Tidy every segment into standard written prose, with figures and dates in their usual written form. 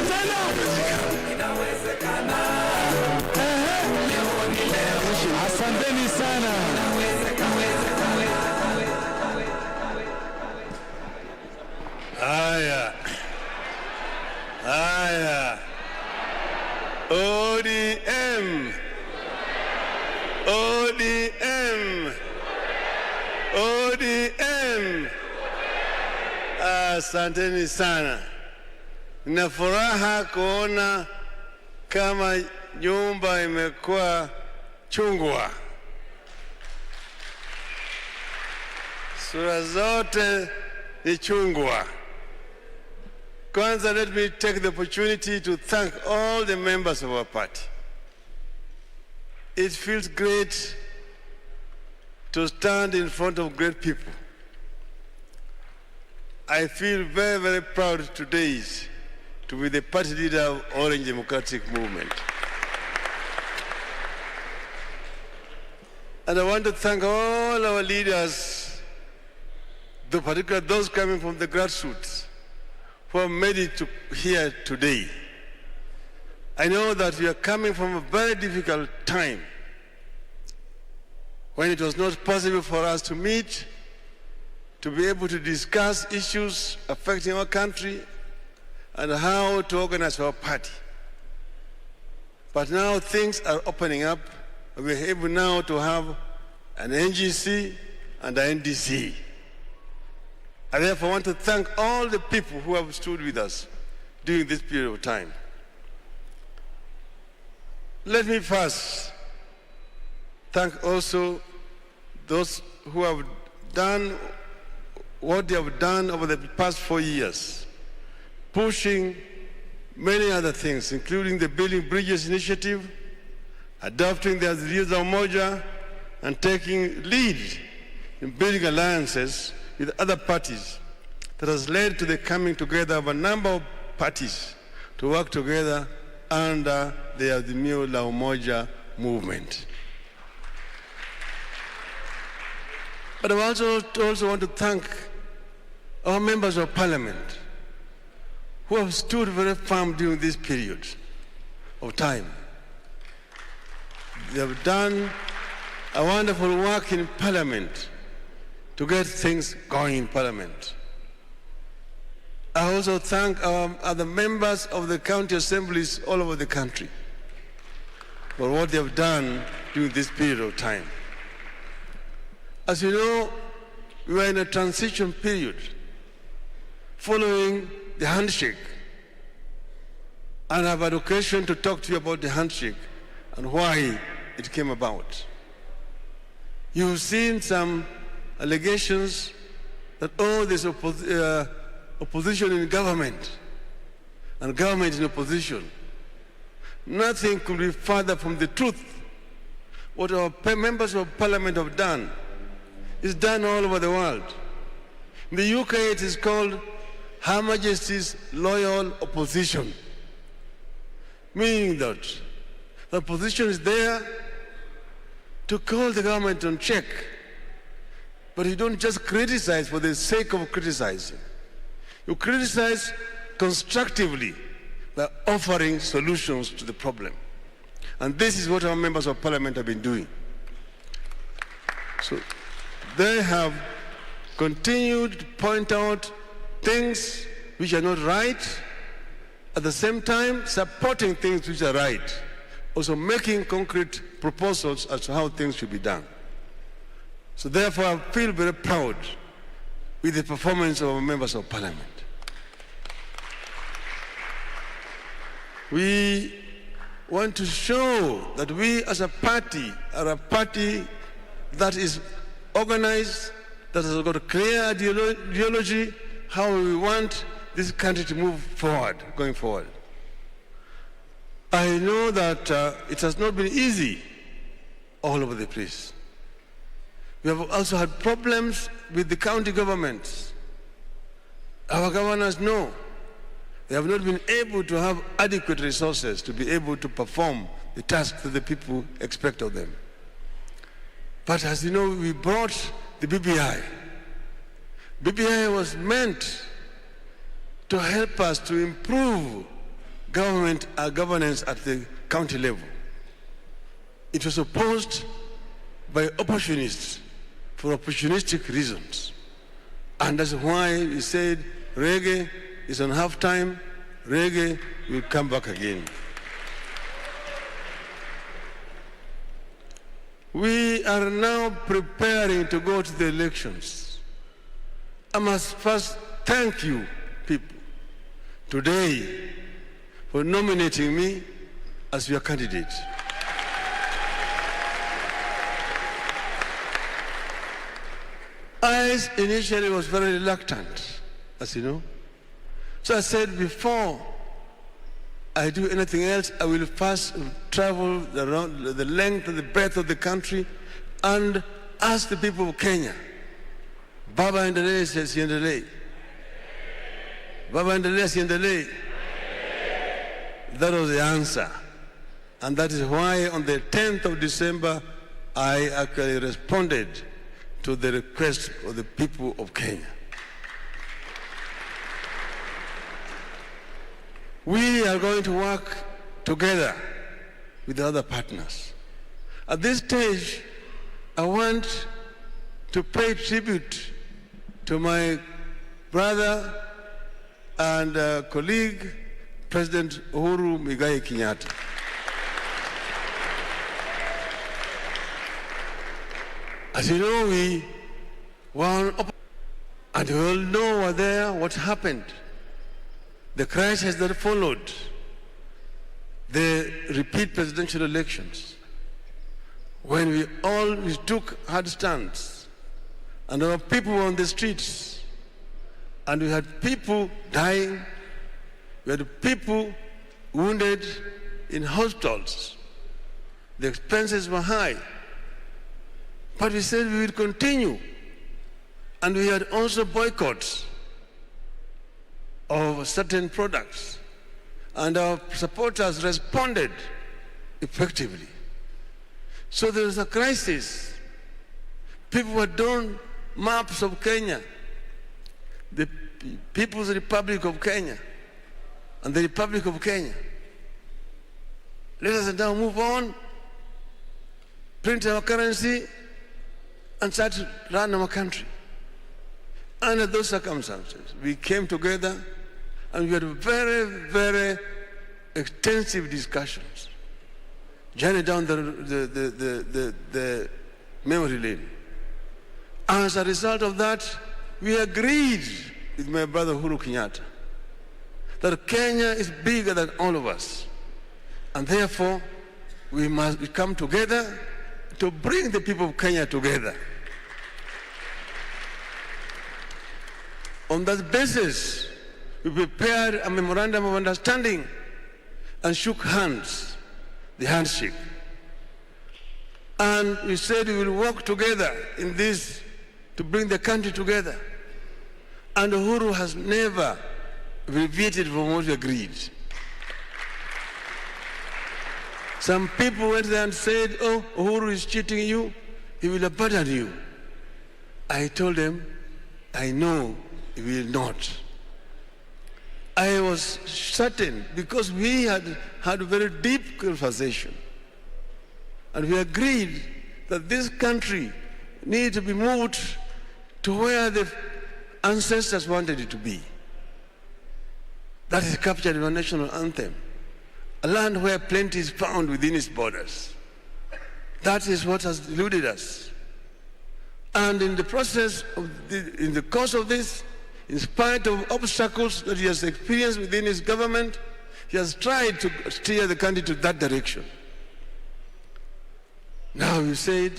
tena. Asanteni sana. Haya. ODM. ODM. ODM. Asanteni sana. Nina furaha kuona kama nyumba imekuwa chungwa. Sura zote ni chungwa. Kwanza, let me take the opportunity to thank all the members of our party. It feels great to stand in front of great people. I feel very, very proud today to be the party leader of Orange Democratic Movement. And I want to thank all our leaders, particularly those coming from the grassroots, who have made it to here today. I know that we are coming from a very difficult time when it was not possible for us to meet, to be able to discuss issues affecting our country and how to organize our party. But now things are opening up. We're able now to have an NGC and an NDC. I therefore want to thank all the people who have stood with us during this period of time. Let me first thank also those who have done what they have done over the past 4 years, pushing many other things, including the Building Bridges initiative, adopting the Azimio la Umoja, and taking lead in building alliances with other parties that has led to the coming together of a number of parties to work together under the Azimio la Umoja movement. But I also want to thank our members of parliament who have stood very firm during this period of time. They have done a wonderful work in parliament to get things going in parliament. I also thank our other members of the county assemblies all over the country for what they have done during this period of time. As you know, we are in a transition period following the handshake. And I have an occasion to talk to you about the handshake and why it came about. You've seen some allegations that, there's opposition in government and government in opposition. Nothing could be further from the truth. What our members of parliament have done is done all over the world. In the UK, it is called Her Majesty's Loyal Opposition, meaning that the opposition is there to call the government on check. But you don't just criticize for the sake of criticizing. You criticize constructively by offering solutions to the problem. And this is what our members of parliament have been doing. So they have continued to point out things which are not right, at the same time supporting things which are right, also making concrete proposals as to how things should be done. So therefore, I feel very proud with the performance of our members of parliament. We want to show that we as a party are a party that is organized, that has got a clear ideology, how we want this country to move forward, going forward. I know that it has not been easy all over the place. We have also had problems with the county governments. Our governors know they have not been able to have adequate resources to be able to perform the tasks that the people expect of them. But as you know, we brought the BBI. BBI was meant to help us to improve governance at the county level. It was opposed by opportunists for opportunistic reasons. And that's why we said reggae is on half-time, reggae will come back again. We are now preparing to go to the elections. I must first thank you, people, today for nominating me as your candidate. I initially was very reluctant, as you know. So I said, before I do anything else, I will first travel around the length and the breadth of the country and ask the people of Kenya, Baba endelee siendelee? Baba endelee siendelee? That was the answer. And that is why on the 10th of December, I actually responded to the request of the people of Kenya. We are going to work together with other partners. At this stage, I want to pay tribute to my brother and colleague, President Uhuru Muigai Kenyatta. As you know, we were and we all know what happened. The crisis that followed the repeat presidential elections, when we took hard stands, and our people were on the streets, and we had people dying, we had people wounded in hospitals. The expenses were high. But we said we would continue. And we had also boycotts of certain products. And our supporters responded effectively. So there was a crisis. People had drawn maps of Kenya, the People's Republic of Kenya, and the Republic of Kenya. Let us now move on, print our currency, and start to run our country. Under those circumstances, we came together and we had very, very extensive discussions, journey down the memory lane. As a result of that, we agreed with my brother Uhuru Kenyatta that Kenya is bigger than all of us. And therefore, we must come together to bring the people of Kenya together. On that basis, we prepared a memorandum of understanding and shook hands, the handshake. And we said we will work together in this to bring the country together. And Uhuru has never deviated from what we agreed. Some people went there and said, oh, Uhuru is cheating you, he will abandon you. I told them, I know he will not. I was certain because we had had a very deep conversation. And we agreed that this country needed to be moved to where the ancestors wanted it to be. That is captured in our national anthem. A land where plenty is found within its borders. That is what has eluded us. And in the process of in the course of this, in spite of obstacles that he has experienced within his government, he has tried to steer the country to that direction. Now we said,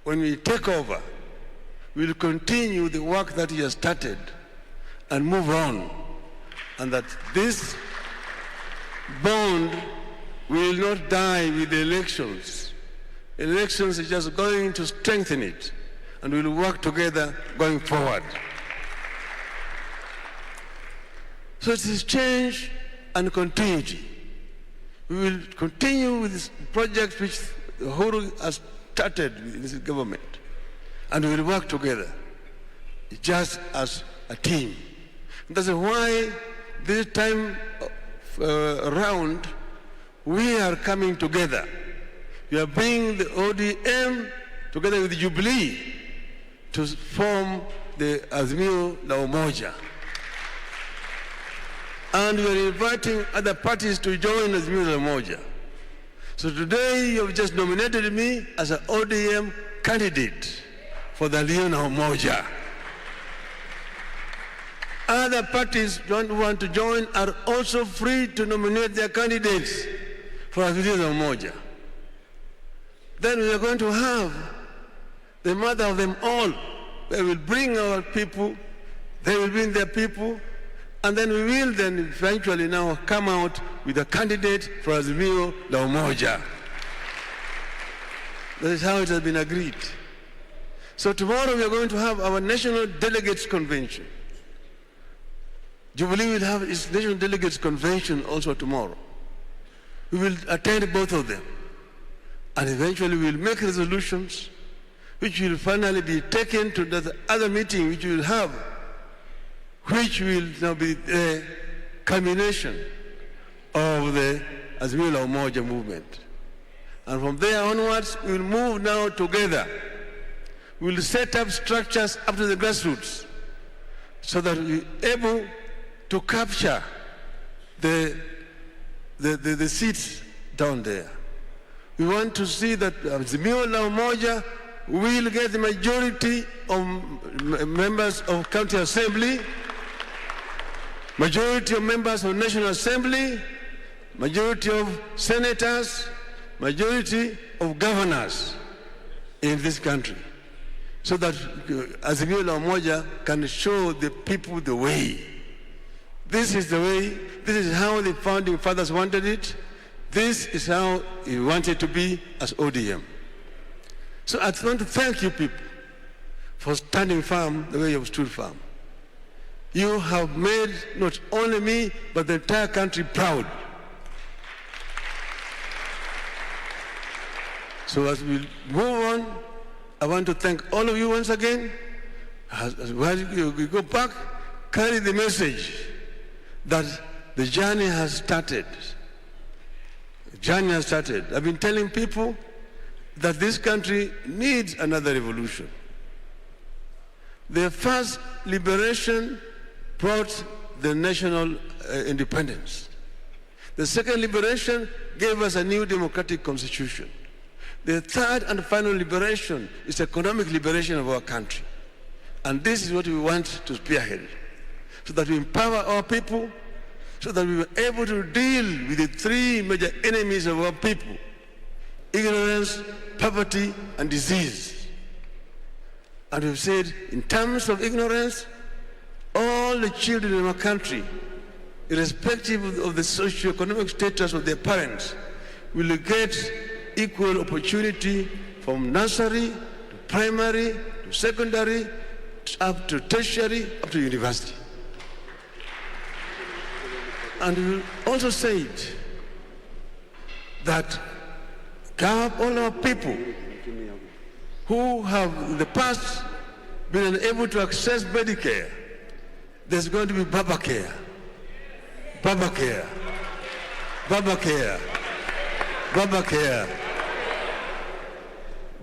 when we take over, we'll continue the work that he has started and move on. And that this bond will not die with the elections. Elections is just going to strengthen it, and we'll work together going forward. So it is change and continuity. We will continue with this project which Uhuru has started with this government, and we will work together just as a team. That's why this time round, we are coming together. We are bringing the ODM together with Jubilee to form the Azimio la Umoja. And we are inviting other parties to join Azimio la Umoja. So today you have just nominated me as an ODM candidate for the Azimio la Umoja. Other parties don't want to join are also free to nominate their candidates for Azimio la Umoja. Then we are going to have the mother of them all. They will bring our people, they will bring their people, and then we will then eventually now come out with a candidate for Azimio la Umoja. That is how it has been agreed. So tomorrow we are going to have our National Delegates Convention. Jubilee will have its National Delegates Convention also tomorrow. We will attend both of them. And eventually we will make resolutions which will finally be taken to the other meeting which we will have, which will now be the culmination of the Azimio la Umoja movement. And from there onwards, we will move now together. We will set up structures up to the grassroots so that we are able to capture the seats down there. We want to see that Azimio la Umoja will get the majority of members of county assembly, majority of members of National Assembly, majority of senators, majority of governors in this country, so that Azimio la Umoja can show the people the way. This is the way, this is how the founding fathers wanted it, this is how we want it to be as ODM. So I want to thank you people for standing firm the way you have stood firm. You have made not only me, but the entire country proud. So as we move on, I want to thank all of you once again. As we go back, carry the message that the journey has started. The journey has started. I've been telling people that this country needs another revolution. The first liberation brought the national independence. The second liberation gave us a new democratic constitution. The third and final liberation is economic liberation of our country. And this is what we want to spearhead, so that we empower our people, so that we were able to deal with the three major enemies of our people: ignorance, poverty, and disease. And we've said, in terms of ignorance, all the children in our country, irrespective of the socio-economic status of their parents, will get equal opportunity from nursery to primary to secondary, up to tertiary, up to university. And we also said that all our people who have in the past been unable to access Medicare, there's going to be Baba Care. Baba Care. Baba Care. Baba Care.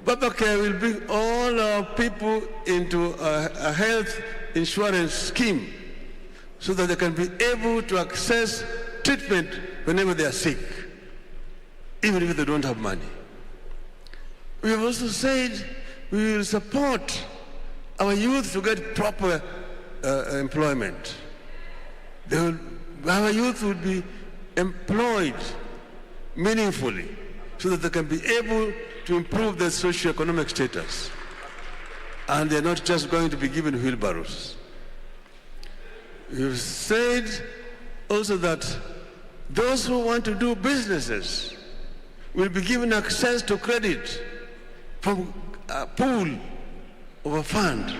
Baba Care will bring all our people into a health insurance scheme so that they can be able to access treatment whenever they are sick, even if they don't have money. We have also said we will support our youth to get proper employment. Our youth will be employed meaningfully so that they can be able to improve their socio-economic status. And they're not just going to be given wheelbarrows. We've said also that those who want to do businesses will be given access to credit from a pool of a fund,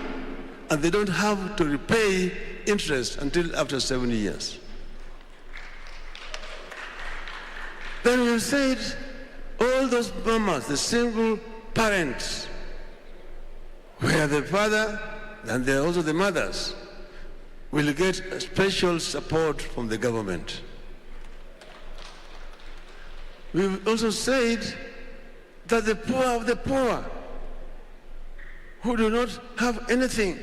and they don't have to repay interest until after 7 years. Then we said all those mamas, the single parents, where the father and they're also the mothers, will get special support from the government. We've also said that the poor of the poor, who do not have anything,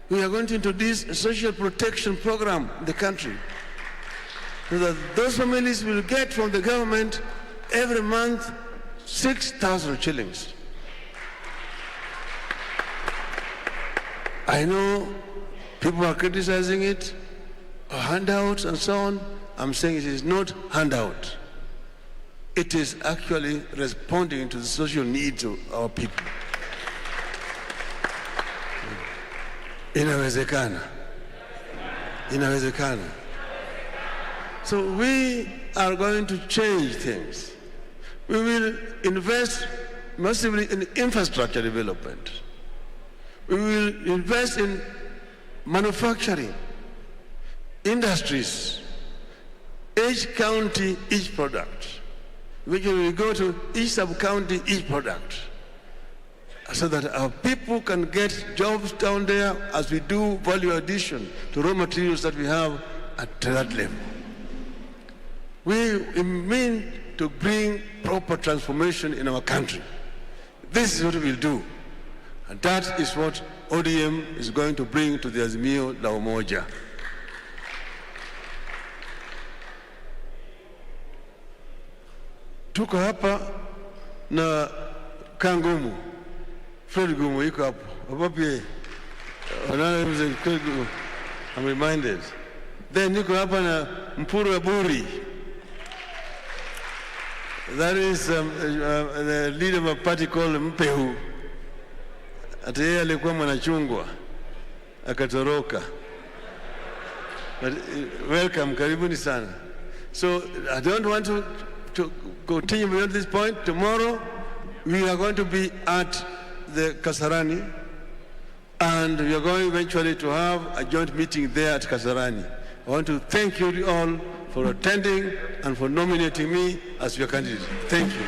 we are going to introduce a social protection program in the country, so that those families will get from the government every month 6,000 shillings. I know people are criticizing it, handouts and so on. I'm saying it is not handout. It is actually responding to the social needs of our people. Inawezekana. Inawezekana. So we are going to change things. We will invest massively in infrastructure development. We will invest in manufacturing, industries, each county, each product. We will go to each sub-county, each product, so that our people can get jobs down there as we do value addition to raw materials that we have at that level. We mean to bring proper transformation in our country. This is what we will do. And that is what ODM is going to bring to the Azimio la Umoja. Tuko hapa na Kangumu. Fred Gumu yuko hapo. Wapi? I'm reminded. Then yuko hapa na Mpuru Aburi. That is the leader of a party called Mpehu. Ati yeye alikuwa mwanachungwa akatoroka. But welcome, karibuni sana. So I don't want to continue beyond this point. Tomorrow we are going to be at the Kasarani, and we are going eventually to have a joint meeting there at Kasarani. I want to thank you all for attending and for nominating me as your candidate. Thank you.